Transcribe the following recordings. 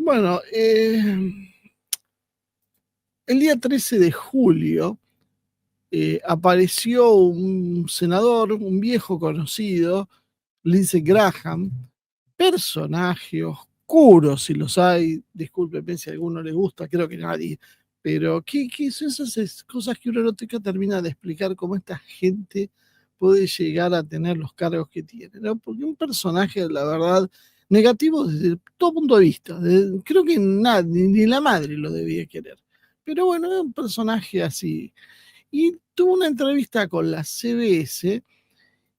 Bueno, el día 13 de julio apareció un senador, un viejo conocido, Lindsey Graham, personaje oscuro, si los hay, discúlpenme si a alguno le gusta, creo que nadie, pero ¿qué son esas cosas que uno no termina de explicar cómo esta gente puede llegar a tener los cargos que tiene, ¿no? Porque un personaje, la verdad, negativo desde todo punto de vista. Creo que nadie, ni la madre lo debía querer. Pero bueno, es un personaje así. Y tuvo una entrevista con la CBS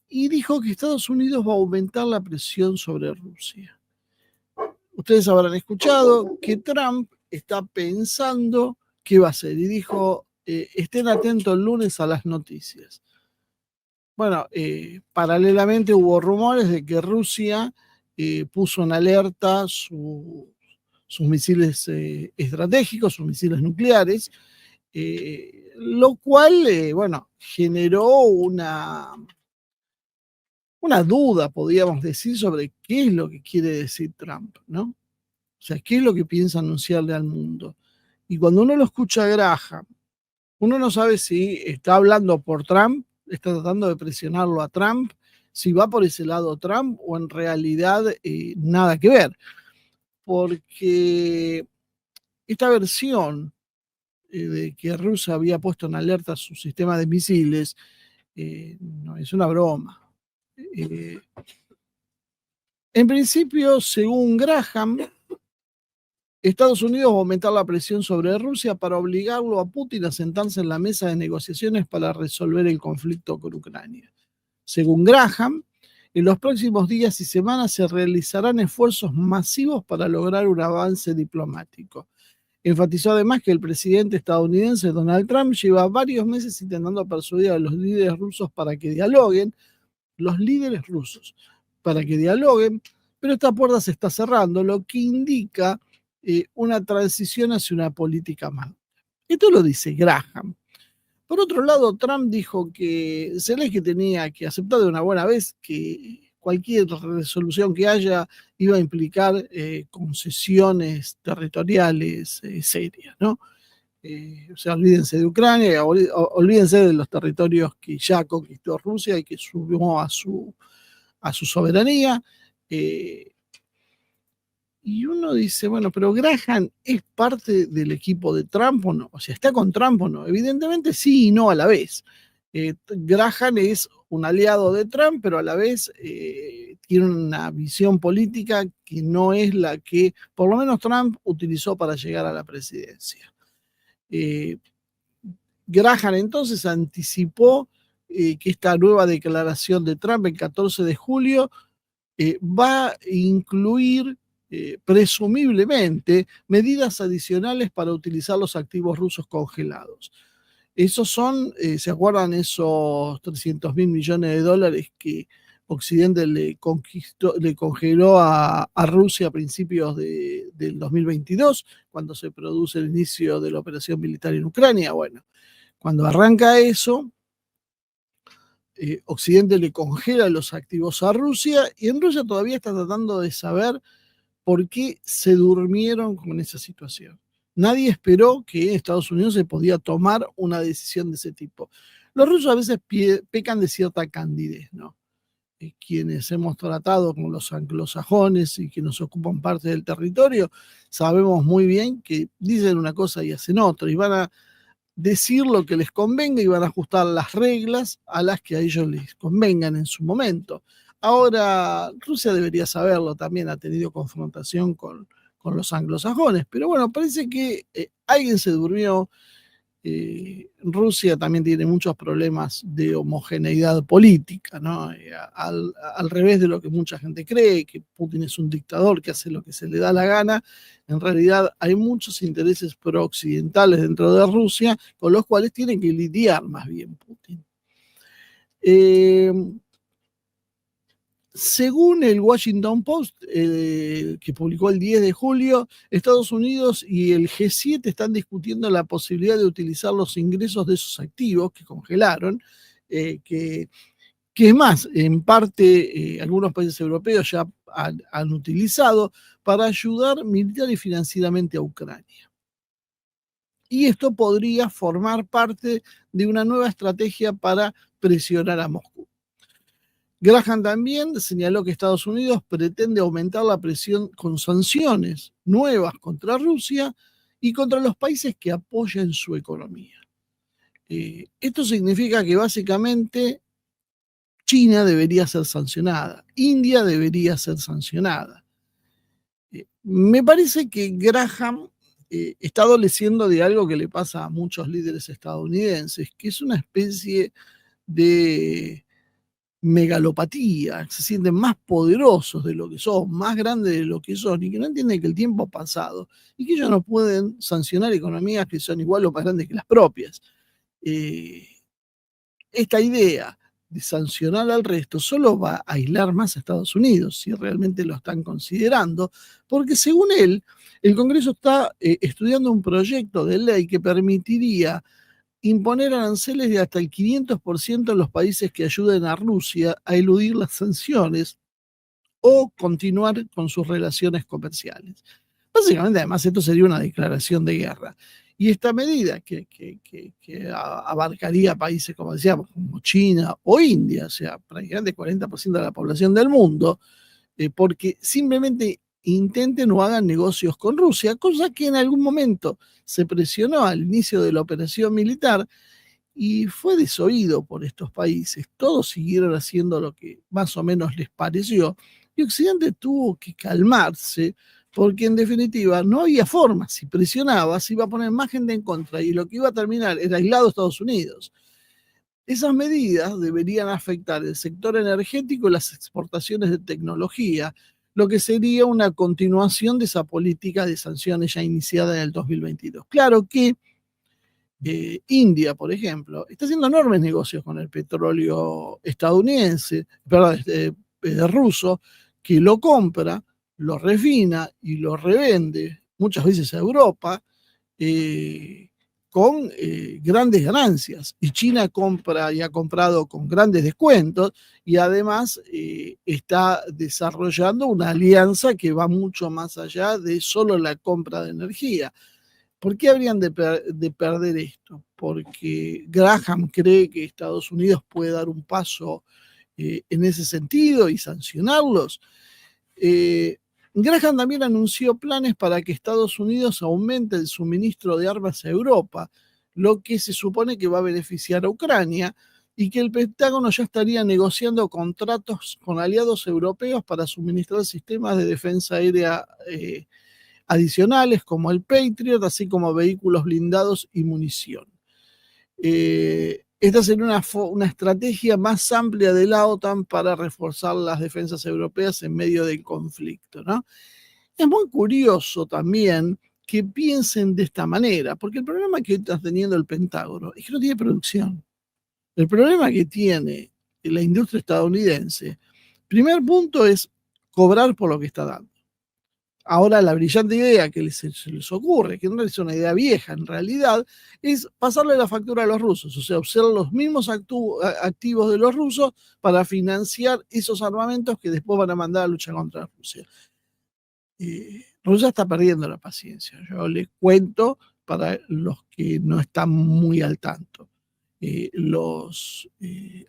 y dijo que Estados Unidos va a aumentar la presión sobre Rusia. Ustedes habrán escuchado que Trump está pensando qué va a hacer y dijo, estén atentos el lunes a las noticias. Bueno, paralelamente hubo rumores de que Rusia puso en alerta sus misiles estratégicos, sus misiles nucleares, lo cual, bueno, generó una duda, podríamos decir, sobre qué es lo que quiere decir Trump, ¿no? O sea, qué es lo que piensa anunciarle al mundo. Y cuando uno lo escucha a Graham, uno no sabe si está hablando por Trump, está tratando de presionarlo a Trump, si va por ese lado Trump o en realidad nada que ver. Porque esta versión de que Rusia había puesto en alerta su sistema de misiles no es una broma. En principio, según Graham, Estados Unidos va a aumentar la presión sobre Rusia para obligarlo a Putin a sentarse en la mesa de negociaciones para resolver el conflicto con Ucrania. Según Graham, en los próximos días y semanas se realizarán esfuerzos masivos para lograr un avance diplomático. Enfatizó además que el presidente estadounidense Donald Trump lleva varios meses intentando persuadir a los líderes rusos para que dialoguen, pero esta puerta se está cerrando, lo que indica una transición hacia una política más. Esto lo dice Graham. Por otro lado, Trump dijo que Zelensky tenía que aceptar de una buena vez que cualquier resolución que haya iba a implicar concesiones territoriales serias, ¿no? O sea, olvídense de Ucrania, olvídense de los territorios que ya conquistó Rusia y que subió a su soberanía. Y uno dice, bueno, pero Graham es parte del equipo de Trump o no, o sea, está con Trump o no. Evidentemente sí y no a la vez. Graham es un aliado de Trump, pero a la vez tiene una visión política que no es la que por lo menos Trump utilizó para llegar a la presidencia. Graham entonces anticipó que esta nueva declaración de Trump el 14 de julio va a incluir presumiblemente medidas adicionales para utilizar los activos rusos congelados. Esos son, ¿se acuerdan esos 300.000 millones de dólares que Occidente le congeló a Rusia a principios del 2022, cuando se produce el inicio de la operación militar en Ucrania? Bueno, cuando arranca eso, Occidente le congela los activos a Rusia y en Rusia todavía está tratando de saber por qué se durmieron con esa situación. Nadie esperó que Estados Unidos se podía tomar una decisión de ese tipo. Los rusos a veces pecan de cierta candidez, ¿no? Quienes hemos tratado con los anglosajones y que nos ocupan parte del territorio, sabemos muy bien que dicen una cosa y hacen otra, y van a decir lo que les convenga y van a ajustar las reglas a las que a ellos les convengan en su momento. Ahora, Rusia debería saberlo, también ha tenido confrontación con los anglosajones, pero bueno, parece que alguien se durmió. Rusia también tiene muchos problemas de homogeneidad política, ¿no? Al revés de lo que mucha gente cree, que Putin es un dictador que hace lo que se le da la gana, en realidad hay muchos intereses pro-occidentales dentro de Rusia con los cuales tiene que lidiar más bien Putin. Según el Washington Post, que publicó el 10 de julio, Estados Unidos y el G7 están discutiendo la posibilidad de utilizar los ingresos de esos activos que congelaron, que que es más, en parte algunos países europeos ya han utilizado para ayudar militar y financieramente a Ucrania. Y esto podría formar parte de una nueva estrategia para presionar a Moscú. Graham también señaló que Estados Unidos pretende aumentar la presión con sanciones nuevas contra Rusia y contra los países que apoyan su economía. Esto significa que básicamente China debería ser sancionada, India debería ser sancionada. Me parece que Graham está adoleciendo de algo que le pasa a muchos líderes estadounidenses, que es una especie de megalopatía, se sienten más poderosos de lo que son, más grandes de lo que son, y que no entienden que el tiempo ha pasado y que ellos no pueden sancionar economías que son igual o más grandes que las propias. Esta idea de sancionar al resto solo va a aislar más a Estados Unidos, si realmente lo están considerando, porque según él, el Congreso está estudiando un proyecto de ley que permitiría imponer aranceles de hasta el 500% en los países que ayuden a Rusia a eludir las sanciones o continuar con sus relaciones comerciales. Básicamente, además, esto sería una declaración de guerra. Y esta medida que abarcaría países, como decíamos, como China o India, o sea, prácticamente 40% de la población del mundo, porque simplemente intenten o hagan negocios con Rusia, cosa que en algún momento se presionó al inicio de la operación militar y fue desoído por estos países. Todos siguieron haciendo lo que más o menos les pareció y Occidente tuvo que calmarse porque en definitiva no había forma. Si presionaba, se iba a poner más gente en contra y lo que iba a terminar era aislado a Estados Unidos. Esas medidas deberían afectar el sector energético y las exportaciones de tecnología, lo que sería una continuación de esa política de sanciones ya iniciada en el 2022. Claro que India, por ejemplo, está haciendo enormes negocios con el petróleo estadounidense, perdón, ruso, que lo compra, lo refina y lo revende muchas veces a Europa con grandes ganancias. Y China compra y ha comprado con grandes descuentos y además está desarrollando una alianza que va mucho más allá de solo la compra de energía. ¿Por qué habrían de perder esto? Porque Graham cree que Estados Unidos puede dar un paso en ese sentido y sancionarlos. Graham también anunció planes para que Estados Unidos aumente el suministro de armas a Europa, lo que se supone que va a beneficiar a Ucrania y que el Pentágono ya estaría negociando contratos con aliados europeos para suministrar sistemas de defensa aérea adicionales como el Patriot, así como vehículos blindados y munición. Esta sería una estrategia más amplia de la OTAN para reforzar las defensas europeas en medio del conflicto, ¿no? Es muy curioso también que piensen de esta manera, porque el problema que está teniendo el Pentágono es que no tiene producción. El problema que tiene la industria estadounidense, primer punto es cobrar por lo que está dando. Ahora la brillante idea que se les ocurre, que no es una idea vieja en realidad, es pasarle la factura a los rusos, o sea, usar los mismos activos de los rusos para financiar esos armamentos que después van a mandar a luchar contra Rusia. Rusia está perdiendo la paciencia, yo les cuento para los que no están muy al tanto. Los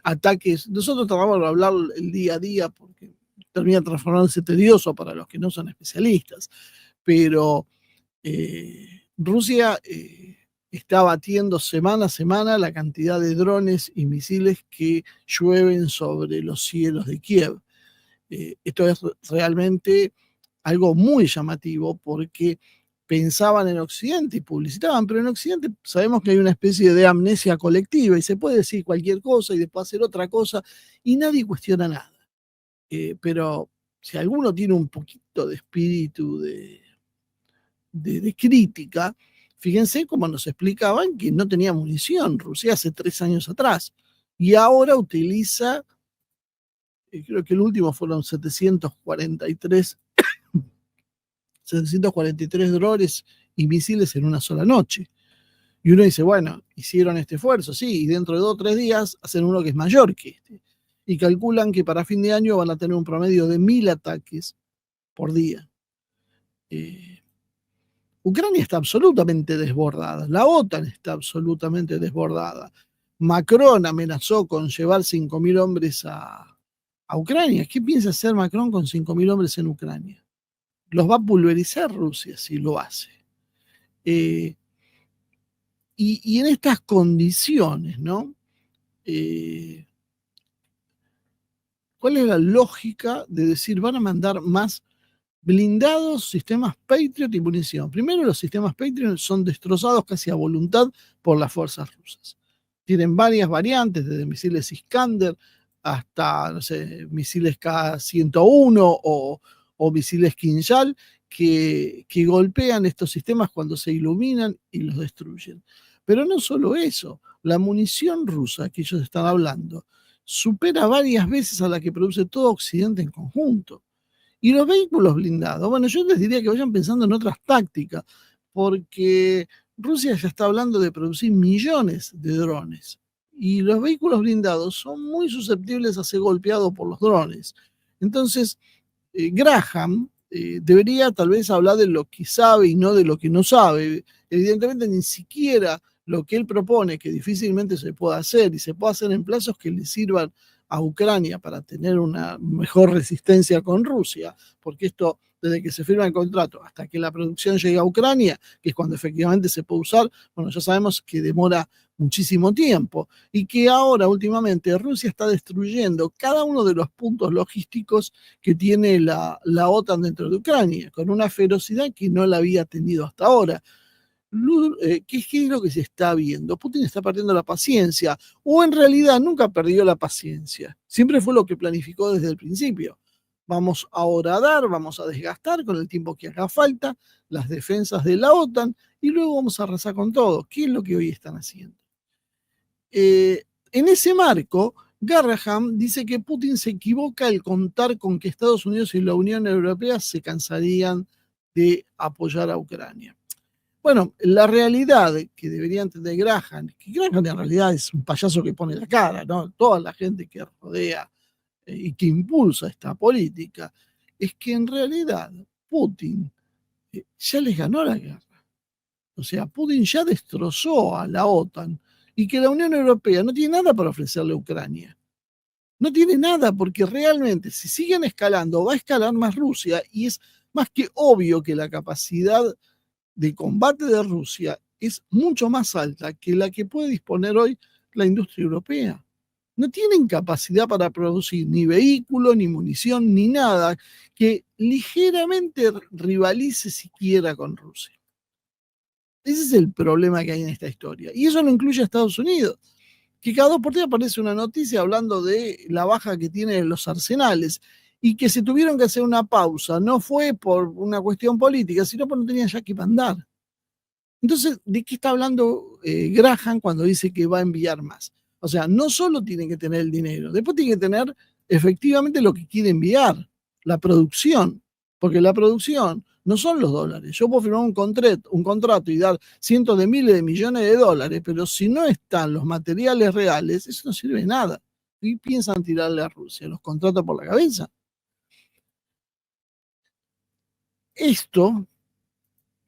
ataques, nosotros tratamos de hablar el día a día porque termina transformándose tedioso para los que no son especialistas, pero Rusia está batiendo semana a semana la cantidad de drones y misiles que llueven sobre los cielos de Kiev. Esto es realmente algo muy llamativo porque pensaban en Occidente y publicitaban, pero en Occidente sabemos que hay una especie de amnesia colectiva y se puede decir cualquier cosa y después hacer otra cosa y nadie cuestiona nada. Pero si alguno tiene un poquito de espíritu de crítica, fíjense cómo nos explicaban que no tenía munición Rusia hace 3 años atrás y ahora utiliza, creo que el último fueron 743 drones y misiles en una sola noche. Y uno dice, bueno, hicieron este esfuerzo, sí, y dentro de 2 o 3 días hacen uno que es mayor que este. y calculan que para fin de año van a tener un promedio de 1.000 ataques por día. Ucrania está absolutamente desbordada, la OTAN está absolutamente desbordada. Macron amenazó con llevar 5.000 hombres a Ucrania. ¿Qué piensa hacer Macron con 5.000 hombres en Ucrania? Los va a pulverizar Rusia si lo hace. Y en estas condiciones, ¿no? ¿Cuál es la lógica de decir van a mandar más blindados, sistemas Patriot y munición? Primero, los sistemas Patriot son destrozados casi a voluntad por las fuerzas rusas. Tienen varias variantes, desde misiles Iskander hasta, no sé, misiles K-101 o misiles Kinjal, que golpean estos sistemas cuando se iluminan y los destruyen. Pero no solo eso, la munición rusa que ellos están hablando supera varias veces a la que produce todo Occidente en conjunto. Y los vehículos blindados, bueno, yo les diría que vayan pensando en otras tácticas, porque Rusia ya está hablando de producir millones de drones. Y los vehículos blindados son muy susceptibles a ser golpeados por los drones. Entonces, Graham debería tal vez hablar de lo que sabe y no de lo que no sabe. Evidentemente, ni siquiera lo que él propone, que difícilmente se pueda hacer y se puede hacer en plazos que le sirvan a Ucrania para tener una mejor resistencia con Rusia, porque esto, desde que se firma el contrato hasta que la producción llegue a Ucrania, que es cuando efectivamente se puede usar, bueno, ya sabemos que demora muchísimo tiempo y que ahora últimamente Rusia está destruyendo cada uno de los puntos logísticos que tiene la OTAN dentro de Ucrania, con una ferocidad que no la había tenido hasta ahora. ¿Qué es lo que se está viendo? Putin está perdiendo la paciencia, o en realidad nunca perdió la paciencia. Siempre fue lo que planificó desde el principio. Vamos a horadar, vamos a desgastar con el tiempo que haga falta las defensas de la OTAN y luego vamos a arrasar con todo. ¿Qué es lo que hoy están haciendo? En ese marco, Graham dice que Putin se equivoca al contar con que Estados Unidos y la Unión Europea se cansarían de apoyar a Ucrania. Bueno, la realidad que debería entender Graham, que Graham en realidad es un payaso que pone la cara, ¿no? Toda la gente que rodea y que impulsa esta política, es que en realidad Putin ya les ganó la guerra. O sea, Putin ya destrozó a la OTAN y que la Unión Europea no tiene nada para ofrecerle a Ucrania. No tiene nada porque realmente si siguen escalando va a escalar más Rusia y es más que obvio que la capacidad de combate de Rusia es mucho más alta que la que puede disponer hoy la industria europea. No tienen capacidad para producir ni vehículos, ni munición, ni nada que ligeramente rivalice siquiera con Rusia. Ese es el problema que hay en esta historia. Y eso no incluye a Estados Unidos, que cada 2 por 3 aparece una noticia hablando de la baja que tienen los arsenales y que se tuvieron que hacer una pausa. No fue por una cuestión política, sino porque no tenían ya que mandar. Entonces, ¿de qué está hablando Graham cuando dice que va a enviar más? O sea, no solo tiene que tener el dinero, después tiene que tener efectivamente lo que quiere enviar, la producción, porque la producción no son los dólares. Yo puedo firmar un contrato y dar cientos de miles de millones de dólares, pero si no están los materiales reales, eso no sirve de nada. ¿Y piensan tirarle a Rusia? ¿Los contratos por la cabeza? Esto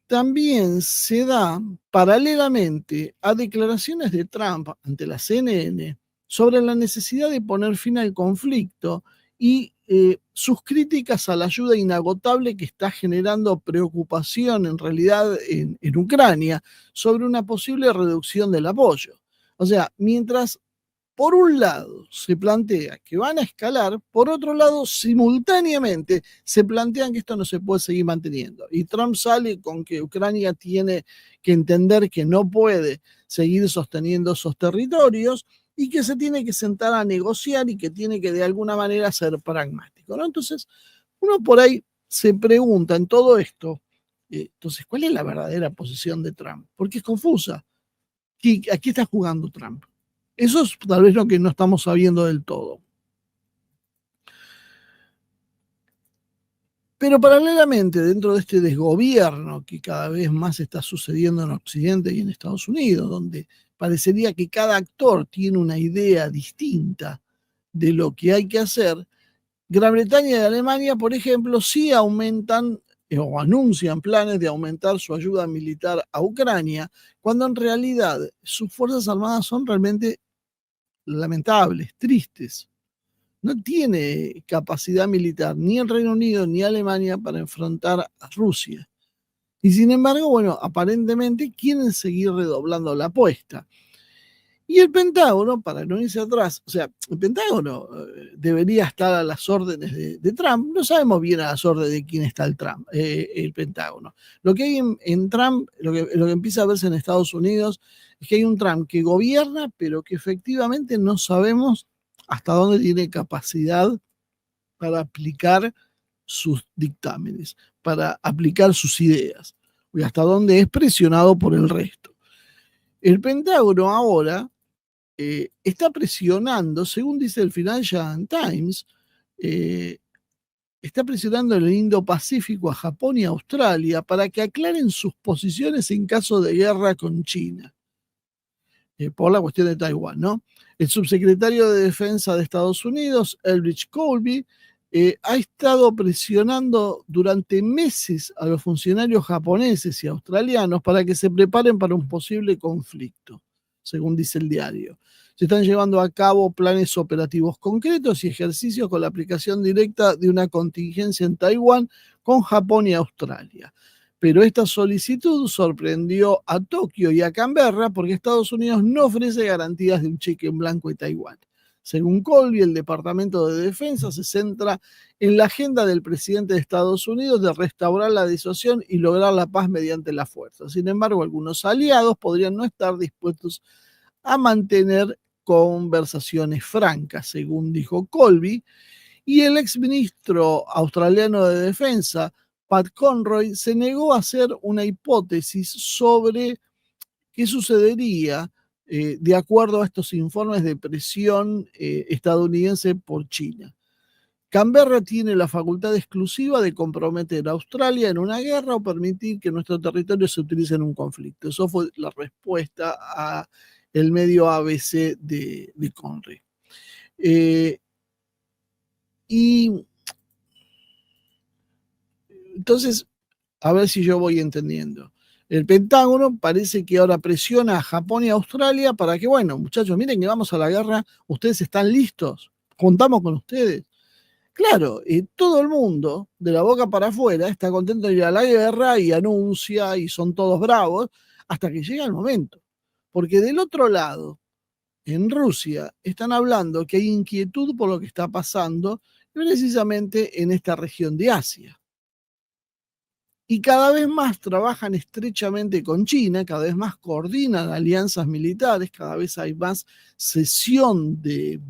también se da paralelamente a declaraciones de Trump ante la CNN sobre la necesidad de poner fin al conflicto y sus críticas a la ayuda inagotable que está generando preocupación en realidad en Ucrania sobre una posible reducción del apoyo. O sea, mientras por un lado se plantea que van a escalar, por otro lado simultáneamente se plantean que esto no se puede seguir manteniendo. Y Trump sale con que Ucrania tiene que entender que no puede seguir sosteniendo esos territorios y que se tiene que sentar a negociar y que tiene que de alguna manera ser pragmático, ¿no? Entonces, uno por ahí se pregunta en todo esto, entonces, ¿cuál es la verdadera posición de Trump? Porque es confusa. ¿A qué está jugando Trump? Eso es tal vez lo que no estamos sabiendo del todo. Pero paralelamente, dentro de este desgobierno que cada vez más está sucediendo en Occidente y en Estados Unidos, donde parecería que cada actor tiene una idea distinta de lo que hay que hacer, Gran Bretaña y Alemania, por ejemplo, sí aumentan o anuncian planes de aumentar su ayuda militar a Ucrania, cuando en realidad sus fuerzas armadas son realmente lamentables, tristes. No tiene capacidad militar ni el Reino Unido ni Alemania para enfrentar a Rusia. Y sin embargo, bueno, aparentemente quieren seguir redoblando la apuesta. Y el Pentágono, para no irse atrás, o sea, el Pentágono debería estar a las órdenes de Trump. No sabemos bien a las órdenes de quién está el Pentágono. Lo que hay en Trump, lo que empieza a verse en Estados Unidos, es que hay un Trump que gobierna, pero que efectivamente no sabemos hasta dónde tiene capacidad para aplicar sus dictámenes, para aplicar sus ideas, y hasta dónde es presionado por el resto. El Pentágono ahora está presionando, según dice el Financial Times, está presionando en el Indo-Pacífico a Japón y Australia para que aclaren sus posiciones en caso de guerra con China, por la cuestión de Taiwán, ¿no? El subsecretario de Defensa de Estados Unidos, Elbridge Colby, ha estado presionando durante meses a los funcionarios japoneses y australianos para que se preparen para un posible conflicto, según dice el diario. Se están llevando a cabo planes operativos concretos y ejercicios con la aplicación directa de una contingencia en Taiwán con Japón y Australia. Pero esta solicitud sorprendió a Tokio y a Canberra porque Estados Unidos no ofrece garantías de un cheque en blanco en Taiwán. Según Colby, el Departamento de Defensa se centra en la agenda del presidente de Estados Unidos de restaurar la disuasión y lograr la paz mediante la fuerza. Sin embargo, algunos aliados podrían no estar dispuestos a mantener conversaciones francas, según dijo Colby, y el exministro australiano de Defensa, Pat Conroy, se negó a hacer una hipótesis sobre qué sucedería de acuerdo a estos informes de presión estadounidense por China. Canberra tiene la facultad exclusiva de comprometer a Australia en una guerra o permitir que nuestro territorio se utilice en un conflicto. Eso fue la respuesta a el medio ABC de Conroy. Y entonces, a ver si yo voy entendiendo. El Pentágono parece que ahora presiona a Japón y a Australia para que, bueno, muchachos, miren que vamos a la guerra, ustedes están listos, contamos con ustedes. Claro, todo el mundo, de la boca para afuera, está contento de ir a la guerra y anuncia y son todos bravos hasta que llega el momento. Porque del otro lado, en Rusia, están hablando que hay inquietud por lo que está pasando precisamente en esta región de Asia. Y cada vez más trabajan estrechamente con China, cada vez más coordinan alianzas militares, cada vez hay más cesión de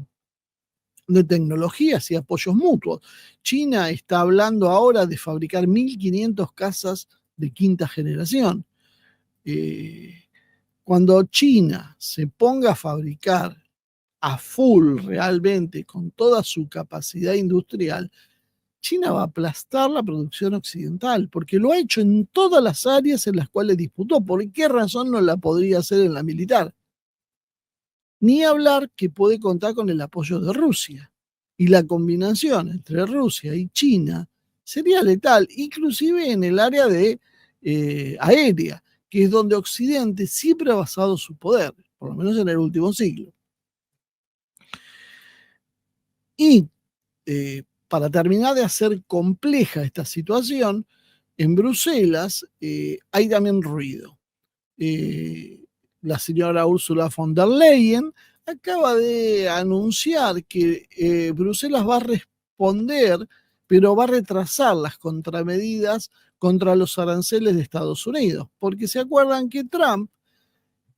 tecnologías y apoyos mutuos. China está hablando ahora de fabricar 1.500 casas de quinta generación. Cuando China se ponga a fabricar a full realmente con toda su capacidad industrial, China va a aplastar la producción occidental, porque lo ha hecho en todas las áreas en las cuales disputó. ¿Por qué razón no la podría hacer en la militar? Ni hablar que puede contar con el apoyo de Rusia. Y la combinación entre Rusia y China sería letal, inclusive en el área de aérea, que es donde Occidente siempre ha basado su poder, por lo menos en el último siglo. Y para terminar de hacer compleja esta situación, en Bruselas hay también ruido. La señora Ursula von der Leyen acaba de anunciar que Bruselas va a responder, pero va a retrasar las contramedidas contra los aranceles de Estados Unidos, porque se acuerdan que Trump,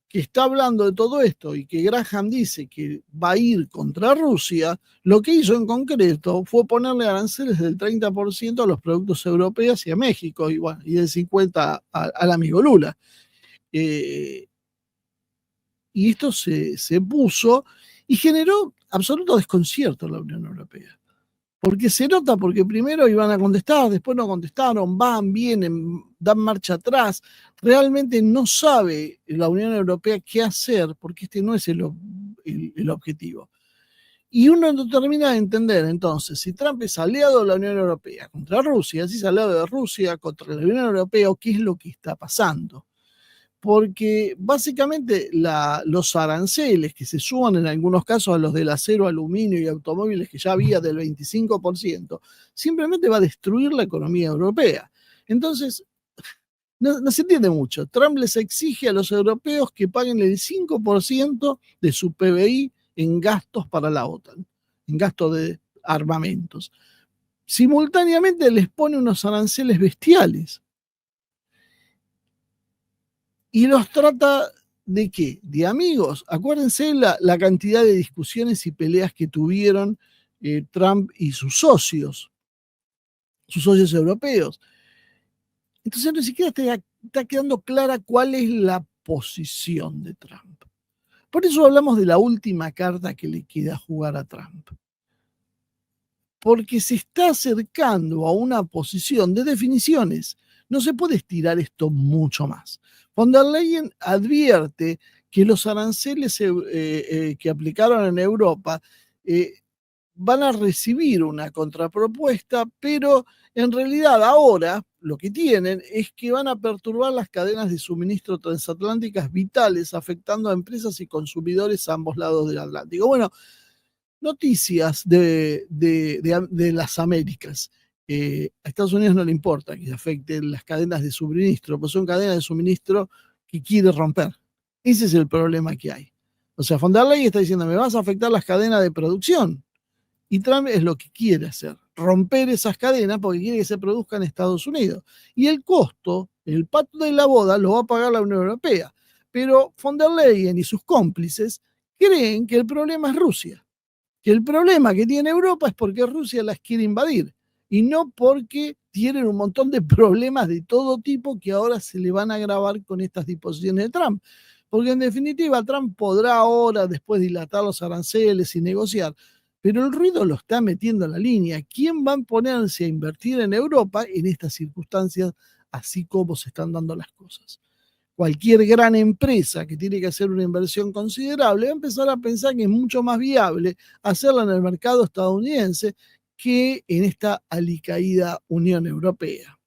que está hablando de todo esto y que Graham dice que va a ir contra Rusia, lo que hizo en concreto fue ponerle aranceles del 30% a los productos europeos y a México, y, bueno, y del 50% al amigo Lula. Y esto se puso y generó absoluto desconcierto en la Unión Europea. Porque se nota, porque primero iban a contestar, después no contestaron, van, vienen, dan marcha atrás. Realmente no sabe la Unión Europea qué hacer, porque este no es el objetivo. Y uno no termina de entender entonces si Trump es aliado de la Unión Europea contra Rusia, si es aliado de Rusia contra la Unión Europea o qué es lo que está pasando. Porque básicamente los aranceles que se suman en algunos casos a los del acero, aluminio y automóviles que ya había del 25%, simplemente va a destruir la economía europea. Entonces, no se entiende mucho. Trump les exige a los europeos que paguen el 5% de su PBI en gastos para la OTAN, en gastos de armamentos. Simultáneamente les pone unos aranceles bestiales. Y los trata de qué? De amigos. Acuérdense la cantidad de discusiones y peleas que tuvieron Trump y sus socios europeos. Entonces ni siquiera está quedando clara cuál es la posición de Trump. Por eso hablamos de la última carta que le queda jugar a Trump. Porque se está acercando a una posición de definiciones. No se puede estirar esto mucho más. Von der Leyen advierte que los aranceles que aplicaron en Europa van a recibir una contrapropuesta, pero en realidad ahora lo que tienen es que van a perturbar las cadenas de suministro transatlánticas vitales, afectando a empresas y consumidores a ambos lados del Atlántico. Bueno, noticias de las Américas. A Estados Unidos no le importa que afecten las cadenas de suministro, pues son cadenas de suministro que quiere romper. Ese es el problema que hay. O sea, von der Leyen está diciendo, me vas a afectar las cadenas de producción. Y Trump es lo que quiere hacer, romper esas cadenas porque quiere que se produzca en Estados Unidos. Y el costo, el pato de la boda, lo va a pagar la Unión Europea. Pero von der Leyen y sus cómplices creen que el problema es Rusia, que el problema que tiene Europa es porque Rusia las quiere invadir y no porque tienen un montón de problemas de todo tipo que ahora se le van a agravar con estas disposiciones de Trump. Porque en definitiva Trump podrá ahora después dilatar los aranceles y negociar, pero el ruido lo está metiendo en la línea. ¿Quién va a ponerse a invertir en Europa en estas circunstancias así como se están dando las cosas? Cualquier gran empresa que tiene que hacer una inversión considerable va a empezar a pensar que es mucho más viable hacerla en el mercado estadounidense que en esta alicaída Unión Europea.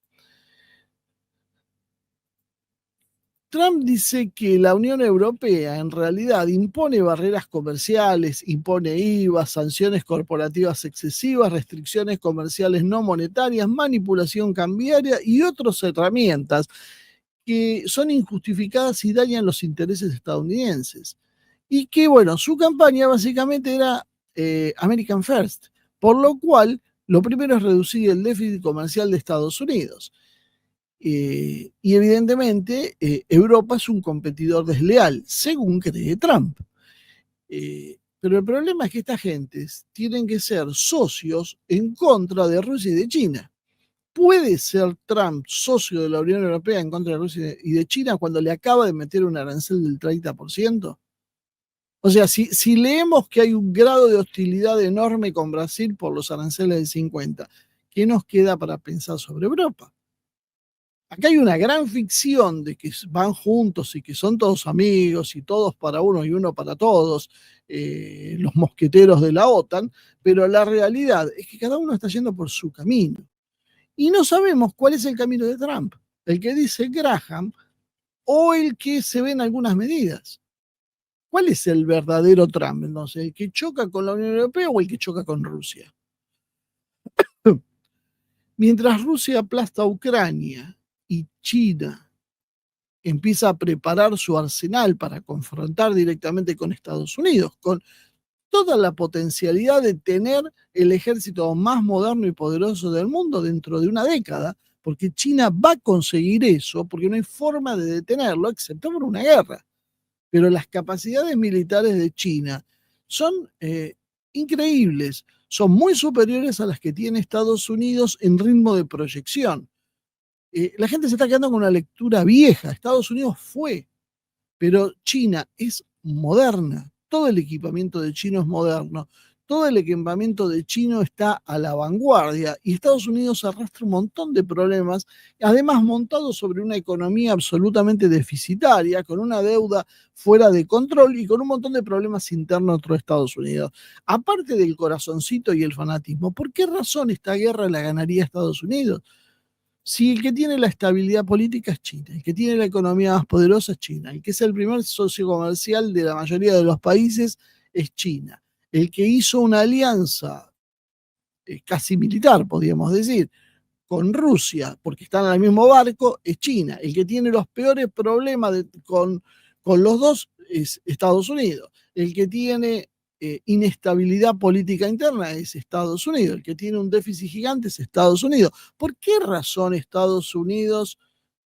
Trump dice que la Unión Europea en realidad impone barreras comerciales, impone IVA, sanciones corporativas excesivas, restricciones comerciales no monetarias, manipulación cambiaria y otras herramientas que son injustificadas y dañan los intereses estadounidenses. Y que, bueno, su campaña básicamente era American First, por lo cual lo primero es reducir el déficit comercial de Estados Unidos. Y evidentemente Europa es un competidor desleal, según cree Trump. Pero el problema es que estas gentes tienen que ser socios en contra de Rusia y de China. ¿Puede ser Trump socio de la Unión Europea en contra de Rusia y de China cuando le acaba de meter un arancel del 30%? O sea, si leemos que hay un grado de hostilidad enorme con Brasil por los aranceles del 50%, ¿qué nos queda para pensar sobre Europa? Acá hay una gran ficción de que van juntos y que son todos amigos y todos para uno y uno para todos, los mosqueteros de la OTAN, pero la realidad es que cada uno está yendo por su camino. Y no sabemos cuál es el camino de Trump, el que dice Graham o el que se ve en algunas medidas. ¿Cuál es el verdadero Trump, entonces? ¿El que choca con la Unión Europea o el que choca con Rusia? Mientras Rusia aplasta a Ucrania y China empieza a preparar su arsenal para confrontar directamente con Estados Unidos, con toda la potencialidad de tener el ejército más moderno y poderoso del mundo dentro de una década, porque China va a conseguir eso, porque no hay forma de detenerlo, excepto por una guerra. Pero las capacidades militares de China son increíbles, son muy superiores a las que tiene Estados Unidos en ritmo de proyección. La gente se está quedando con una lectura vieja. Estados Unidos fue, pero China es moderna. Todo el equipamiento de China es moderno. todo el equipamiento de chino está a la vanguardia y Estados Unidos arrastra un montón de problemas, además montado sobre una economía absolutamente deficitaria, con una deuda fuera de control y con un montón de problemas internos dentro de Estados Unidos. Aparte del corazoncito y el fanatismo, ¿por qué razón esta guerra la ganaría Estados Unidos? Si el que tiene la estabilidad política es China, el que tiene la economía más poderosa es China, el que es el primer socio comercial de la mayoría de los países es China, el que hizo una alianza casi militar, podríamos decir, con Rusia, porque están en el mismo barco, es China. El que tiene los peores problemas con los dos es Estados Unidos. El que tiene inestabilidad política interna es Estados Unidos. El que tiene un déficit gigante es Estados Unidos. ¿Por qué razón Estados Unidos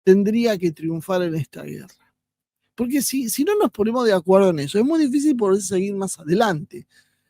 tendría que triunfar en esta guerra? Porque si no nos ponemos de acuerdo en eso, es muy difícil poder seguir más adelante.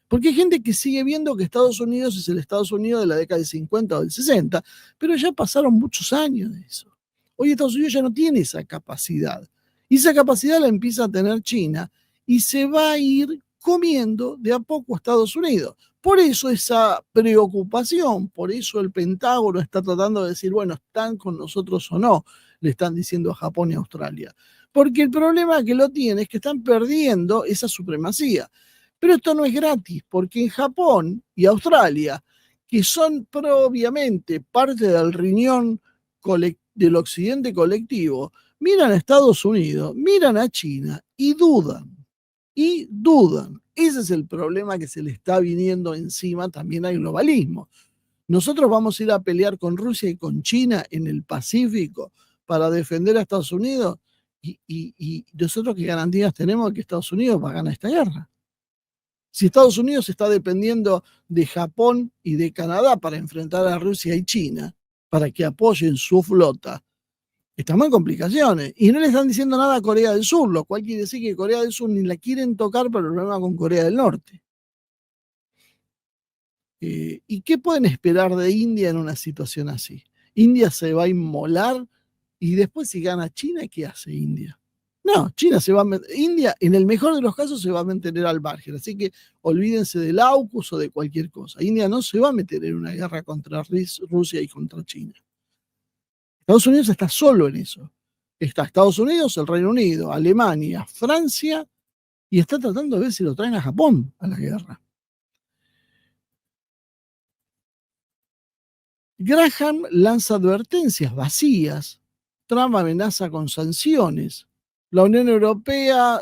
Porque hay gente que sigue viendo que Estados Unidos es el Estados Unidos de la década del 50 o del 60, pero ya pasaron muchos años de eso. Hoy Estados Unidos ya no tiene esa capacidad. Y esa capacidad la empieza a tener China y se va a ir comiendo de a poco a Estados Unidos. Por eso esa preocupación, por eso el Pentágono está tratando de decir, bueno, ¿están con nosotros o no? Le están diciendo a Japón y a Australia. Porque el problema que lo tiene es que están perdiendo esa supremacía. Pero esto no es gratis, porque en Japón y Australia, que son propiamente parte del riñón del occidente colectivo, miran a Estados Unidos, miran a China y dudan. Y dudan. Ese es el problema que se le está viniendo encima también al globalismo. Nosotros vamos a ir a pelear con Rusia y con China en el Pacífico para defender a Estados Unidos. Y nosotros qué garantías tenemos de que Estados Unidos va a ganar esta guerra. Si Estados Unidos está dependiendo de Japón y de Canadá para enfrentar a Rusia y China, para que apoyen su flota, estamos en complicaciones. Y no le están diciendo nada a Corea del Sur, lo cual quiere decir que Corea del Sur ni la quieren tocar por el problema con Corea del Norte. ¿Y qué pueden esperar de India en una situación así? India se va a inmolar y después si gana China, ¿qué hace India? No, China se va a India, en el mejor de los casos, se va a mantener al margen. Así que olvídense del AUKUS o de cualquier cosa. India no se va a meter en una guerra contra Rusia y contra China. Estados Unidos está solo en eso. Está Estados Unidos, el Reino Unido, Alemania, Francia, y está tratando de ver si lo traen a Japón a la guerra. Graham lanza advertencias vacías. Trump amenaza con sanciones. La Unión Europea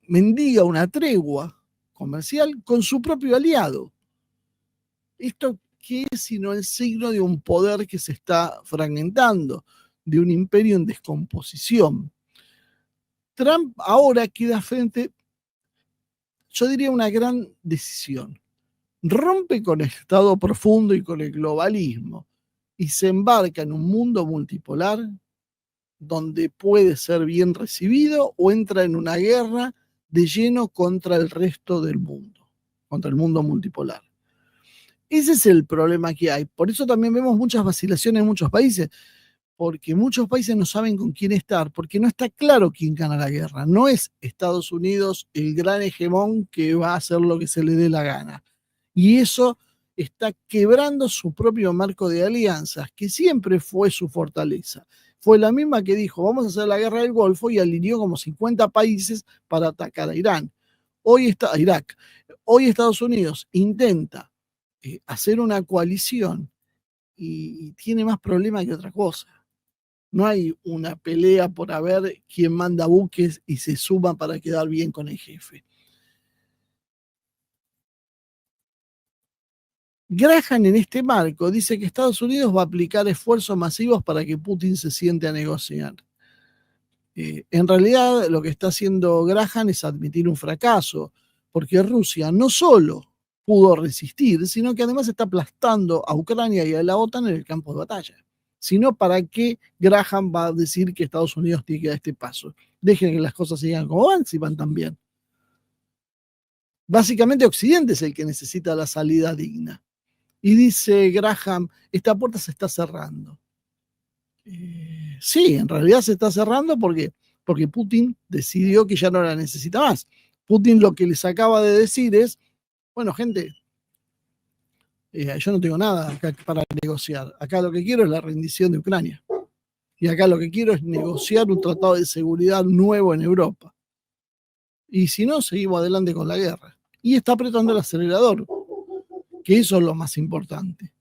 mendiga una tregua comercial con su propio aliado. ¿Esto qué es sino el signo de un poder que se está fragmentando, de un imperio en descomposición? Trump ahora queda frente, yo diría, una gran decisión. Rompe con el Estado profundo y con el globalismo y se embarca en un mundo multipolar donde puede ser bien recibido o entra en una guerra de lleno contra el resto del mundo, contra el mundo multipolar. Ese es el problema que hay. Por eso también vemos muchas vacilaciones en muchos países, porque muchos países no saben con quién estar, porque no está claro quién gana la guerra. No es Estados Unidos el gran hegemón que va a hacer lo que se le dé la gana. Y eso está quebrando su propio marco de alianzas, que siempre fue su fortaleza. Fue la misma que dijo, vamos a hacer la guerra del Golfo y alineó como 50 países para atacar a Irán. Hoy está Irak. Hoy Estados Unidos intenta hacer una coalición y tiene más problemas que otra cosa. No hay una pelea por a ver quién manda buques y se suma para quedar bien con el jefe. Graham en este marco dice que Estados Unidos va a aplicar esfuerzos masivos para que Putin se siente a negociar. En realidad lo que está haciendo Graham es admitir un fracaso, porque Rusia no solo pudo resistir, sino que además está aplastando a Ucrania y a la OTAN en el campo de batalla. Sino para qué Graham va a decir que Estados Unidos tiene que dar este paso. Dejen que las cosas sigan como van, si van tan bien. Básicamente Occidente es el que necesita la salida digna. Y dice Graham, esta puerta se está cerrando. Sí, en realidad se está cerrando porque Putin decidió que ya no la necesita más. Putin lo que les acaba de decir es, bueno, gente, yo no tengo nada acá para negociar. Acá lo que quiero es la rendición de Ucrania. Y acá lo que quiero es negociar un tratado de seguridad nuevo en Europa. Y si no, seguimos adelante con la guerra. Y está apretando el acelerador, que eso es lo más importante.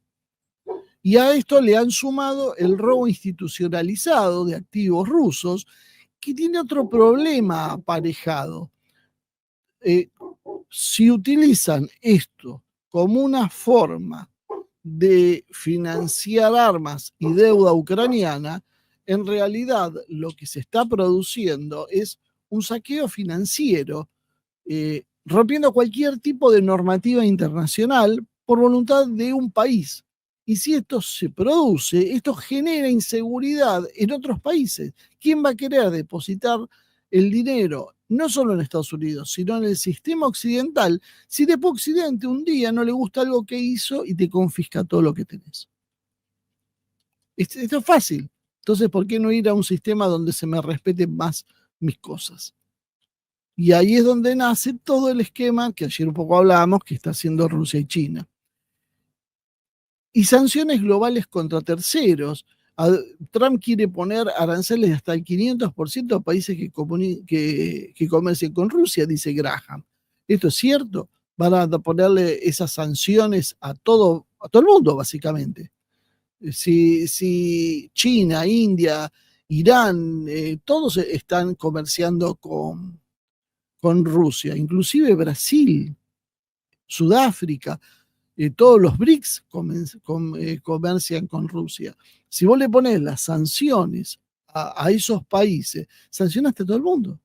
Y a esto le han sumado el robo institucionalizado de activos rusos, que tiene otro problema aparejado. Si utilizan esto como una forma de financiar armas y deuda ucraniana, en realidad lo que se está produciendo es un saqueo financiero, rompiendo cualquier tipo de normativa internacional por voluntad de un país. Y si esto se produce, esto genera inseguridad en otros países. ¿Quién va a querer depositar el dinero, no solo en Estados Unidos, sino en el sistema occidental, si después Occidente un día no le gusta algo que hizo y te confisca todo lo que tenés? Esto es fácil. Entonces, ¿por qué no ir a un sistema donde se me respeten más mis cosas? Y ahí es donde nace todo el esquema que ayer un poco hablábamos, que está haciendo Rusia y China. Y sanciones globales contra terceros. Trump quiere poner aranceles hasta el 500% a países que comercien con Rusia, dice Graham. ¿Esto es cierto? Van a ponerle esas sanciones a todo el mundo, básicamente. Si China, India, Irán, todos están comerciando con Rusia, inclusive Brasil, Sudáfrica, todos los BRICS comercian con Rusia. Si vos le pones las sanciones a esos países, sancionaste a todo el mundo.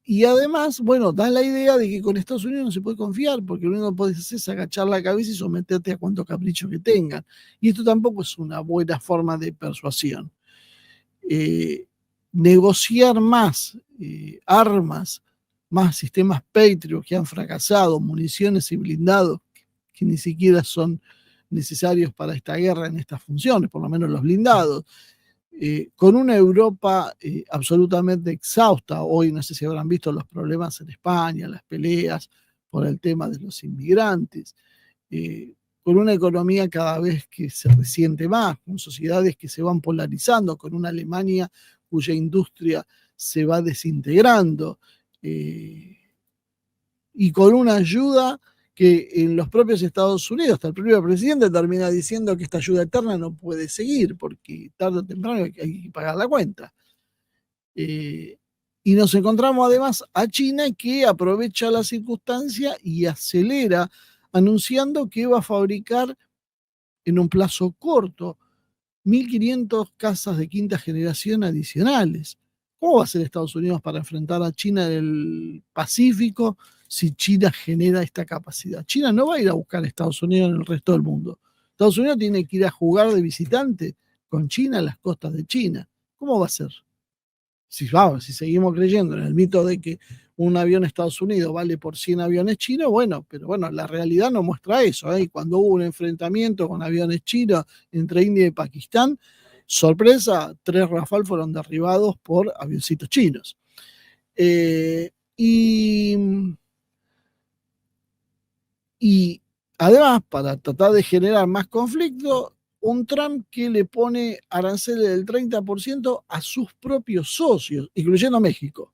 Y además, bueno, da la idea de que con Estados Unidos no se puede confiar, porque lo único que podés hacer es agachar la cabeza y someterte a cuanto capricho que tengan. Y esto tampoco es una buena forma de persuasión. Negociar más armas, más sistemas Patriot que han fracasado, municiones y blindados que ni siquiera son necesarios para esta guerra en estas funciones, por lo menos los blindados, con una Europa absolutamente exhausta. Hoy no sé si habrán visto los problemas en España, las peleas por el tema de los inmigrantes, con una economía cada vez que se resiente más, con sociedades que se van polarizando, con una Alemania cuya industria se va desintegrando, y con una ayuda que en los propios Estados Unidos, hasta el propio presidente termina diciendo que esta ayuda eterna no puede seguir, porque tarde o temprano hay que pagar la cuenta. Y nos encontramos además a China, que aprovecha la circunstancia y acelera, anunciando que va a fabricar en un plazo corto 1.500 casas de quinta generación adicionales. ¿Cómo va a ser Estados Unidos para enfrentar a China en el Pacífico si China genera esta capacidad? China no va a ir a buscar a Estados Unidos en el resto del mundo. Estados Unidos tiene que ir a jugar de visitante con China en las costas de China. ¿Cómo va a ser? Si seguimos creyendo en el mito de que un avión de Estados Unidos vale por 100 aviones chinos, bueno, pero bueno, la realidad no muestra eso. Cuando hubo un enfrentamiento con aviones chinos entre India y Pakistán, sorpresa, 3 Rafale fueron derribados por avioncitos chinos. Y además, para tratar de generar más conflicto, un Trump que le pone aranceles del 30% a sus propios socios, incluyendo México.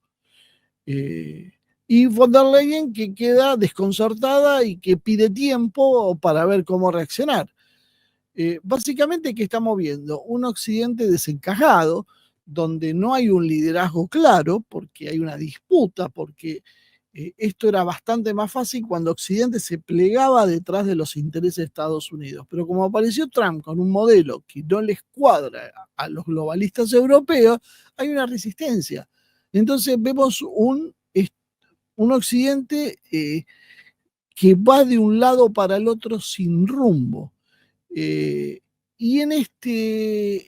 Y von der Leyen, que queda desconcertada y que pide tiempo para ver cómo reaccionar. Básicamente, ¿qué estamos viendo? Un Occidente desencajado, donde no hay un liderazgo claro, porque hay una disputa, porque esto era bastante más fácil cuando Occidente se plegaba detrás de los intereses de Estados Unidos. Pero como apareció Trump con un modelo que no les cuadra a los globalistas europeos, hay una resistencia. Entonces vemos un Occidente que va de un lado para el otro sin rumbo. Y en este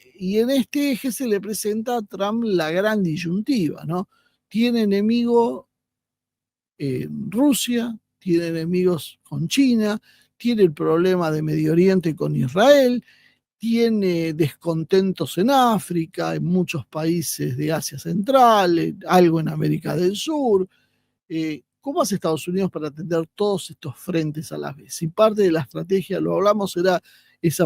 eje se le presenta a Trump la gran disyuntiva, ¿no? Tiene enemigo en Rusia, tiene enemigos con China, tiene el problema de Medio Oriente con Israel, tiene descontentos en África, en muchos países de Asia Central, algo en América del Sur. ¿Cómo hace Estados Unidos para atender todos estos frentes a la vez? Y parte de la estrategia, lo hablamos, era esa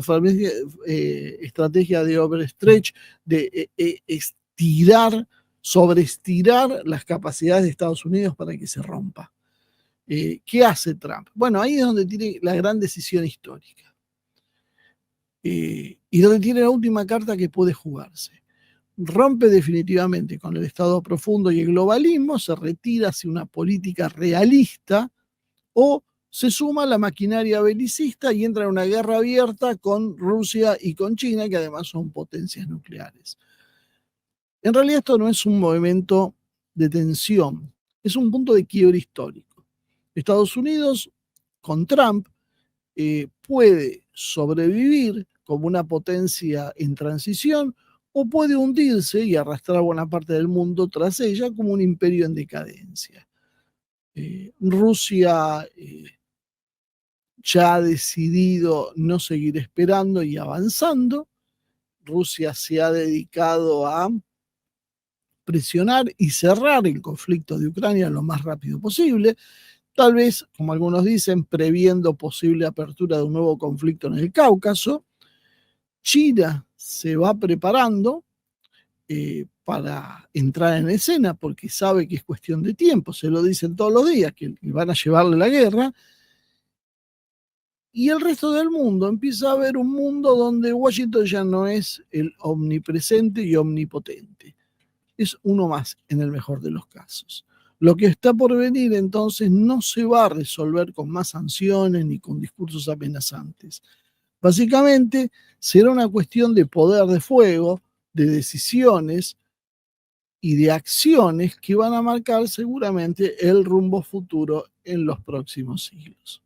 estrategia de overstretch, de sobreestirar las capacidades de Estados Unidos para que se rompa. ¿Qué hace Trump? Bueno, ahí es donde tiene la gran decisión histórica. Y donde tiene la última carta que puede jugarse. Rompe definitivamente con el Estado profundo y el globalismo, se retira hacia una política realista o se suma a la maquinaria belicista y entra en una guerra abierta con Rusia y con China, que además son potencias nucleares. En realidad esto no es un movimiento de tensión, es un punto de quiebre histórico. Estados Unidos, con Trump, puede sobrevivir como una potencia en transición o puede hundirse y arrastrar buena parte del mundo tras ella como un imperio en decadencia. Rusia ya ha decidido no seguir esperando y avanzando. Rusia se ha dedicado a presionar y cerrar el conflicto de Ucrania lo más rápido posible, tal vez, como algunos dicen, previendo posible apertura de un nuevo conflicto en el Cáucaso. China se va preparando para entrar en escena porque sabe que es cuestión de tiempo, se lo dicen todos los días, que van a llevarle la guerra. Y el resto del mundo empieza a ver un mundo donde Washington ya no es el omnipresente y omnipotente. Es uno más en el mejor de los casos. Lo que está por venir entonces no se va a resolver con más sanciones ni con discursos amenazantes. Básicamente será una cuestión de poder de fuego, de decisiones y de acciones que van a marcar seguramente el rumbo futuro en los próximos siglos.